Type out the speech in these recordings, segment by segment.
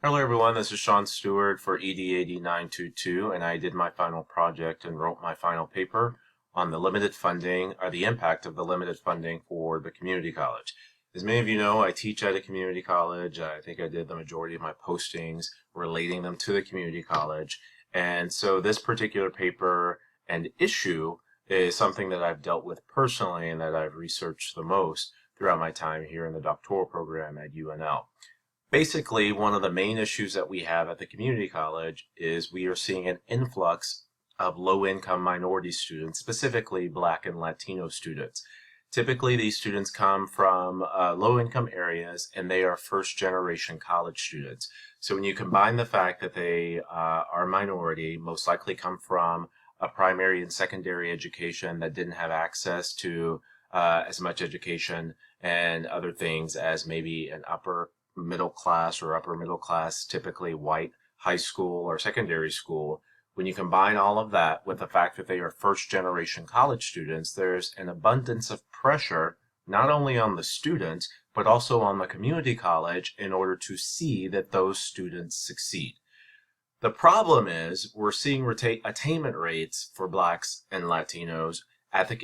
Hello everyone, this is Sean Stewart for EDAD 922, and I did my final project and wrote my final paper on the limited funding, or the impact of the limited funding for the community college. As many of you know, I teach at a community college. I think I did the majority of my postings relating them to the community college. And so this particular paper and issue is something that I've dealt with personally and that I've researched the most throughout my time here in the doctoral program at UNL. Basically, one of the main issues that we have at the community college is we are seeing an influx of low-income minority students, specifically Black and Latino students. Typically, these students come from low-income areas, and they are first-generation college students. So when you combine the fact that they are minority, most likely come from a primary and secondary education that didn't have access to as much education and other things as maybe an upper middle class or upper middle class, typically white high school or secondary school. When you combine all of that with the fact that they are first generation college students, there's an abundance of pressure, not only on the students, but also on the community college in order to see that those students succeed. The problem is we're seeing attainment rates for Blacks and Latinos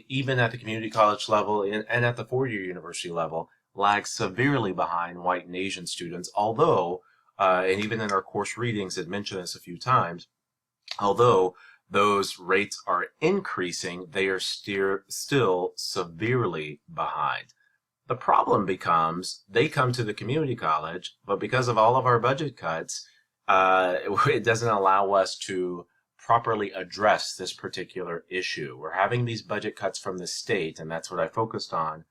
even at the community college level and at the four-year university level lags severely behind white and Asian students, although, and even in our course readings it mentioned this a few times, although those rates are increasing, they are still severely behind. The problem becomes they come to the community college, but because of all of our budget cuts, it doesn't allow us to properly address this particular issue. We're having these budget cuts from the state, and that's what I focused on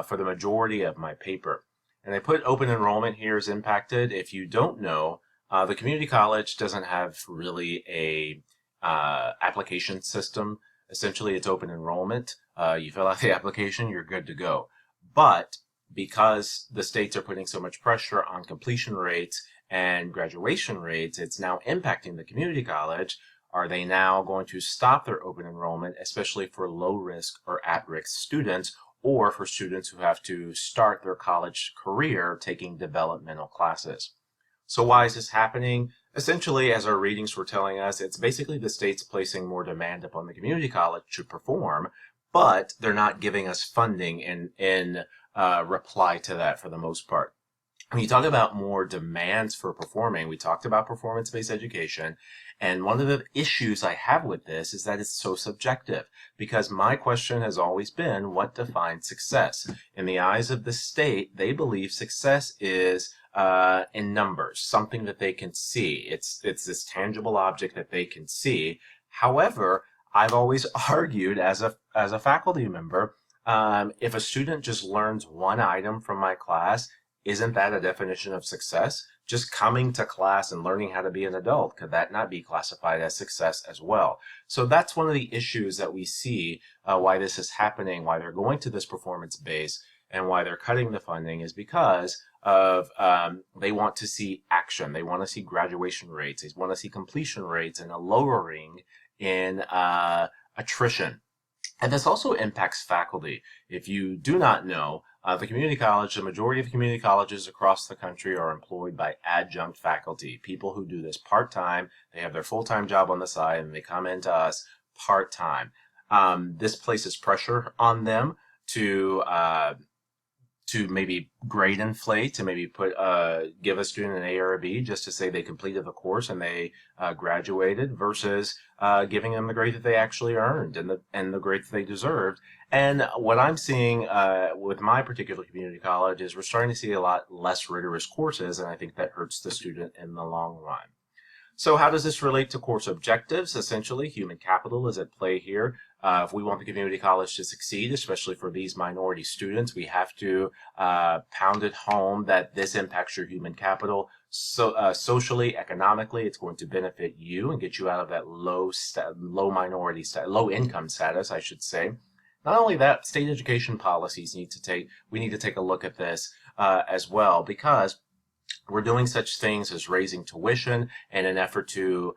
for the majority of my paper. And I put open enrollment here is impacted. If you don't know, the community college doesn't have really a application system. Essentially, it's open enrollment. You fill out the application, you're good to go. But because the states are putting so much pressure on completion rates and graduation rates, it's now impacting the community college. Are they now going to stop their open enrollment, especially for low risk or at-risk students, or for students who have to start their college career taking developmental classes? So why is this happening? Essentially, as our readings were telling us, it's basically the states placing more demand upon the community college to perform, but they're not giving us funding in reply to that for the most part. When you talk about more demands for performing, we talked about performance-based education, and one of the issues I have with this is that it's so subjective, because my question has always been, what defines success? In the eyes of the state, they believe success is in numbers, something that they can see. It's this tangible object that they can see. However, I've always argued as a faculty member, if a student just learns one item from my class, isn't that a definition of success? Just coming to class and learning how to be an adult, could that not be classified as success as well? So that's one of the issues that we see why this is happening, why they're going to this performance base, and why they're cutting the funding is because of they want to see action. They want to see graduation rates. They want to see completion rates and a lowering in attrition. And this also impacts faculty. If you do not know, the community college, the majority of community colleges across the country are employed by adjunct faculty, people who do this part-time. They have their full-time job on the side and they come into us part-time. This places pressure on them to maybe grade inflate, to maybe give a student an A or a B just to say they completed the course and they graduated, versus giving them the grade that they actually earned and the grade that they deserved. And what I'm seeing with my particular community college is we're starting to see a lot less rigorous courses, and I think that hurts the student in the long run. So how does this relate to course objectives? Essentially, human capital is at play here. If we want the community college to succeed, especially for these minority students, we have to pound it home that this impacts your human capital. So socially, economically, it's going to benefit you and get you out of that low income status, I should say. Not only that, state education policies we need to take a look at this as well, because We're doing such things as raising tuition in an effort to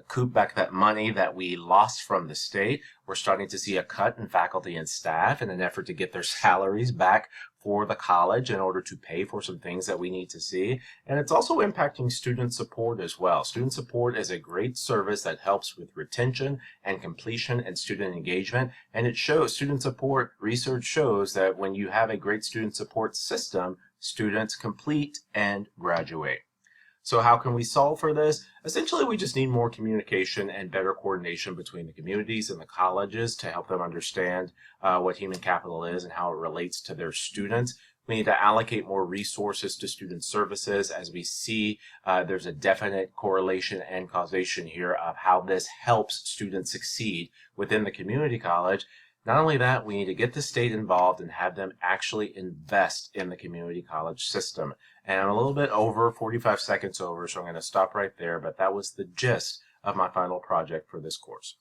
coup back that money that we lost from the state. We're starting to see a cut in faculty and staff in an effort to get their salaries back for the college in order to pay for some things that we need to see. And it's also impacting student support as well. Student support is a great service that helps with retention and completion and student engagement. And it shows, student support research shows that when you have a great student support system, students complete and graduate. So how can we solve for this? Essentially, we just need more communication and better coordination between the communities and the colleges to help them understand what human capital is and how it relates to their students. We need to allocate more resources to student services as we see there's a definite correlation and causation here of how this helps students succeed within the community college. Not only that, we need to get the state involved and have them actually invest in the community college system. And I'm a little bit over, 45 seconds over, so I'm going to stop right there, but that was the gist of my final project for this course.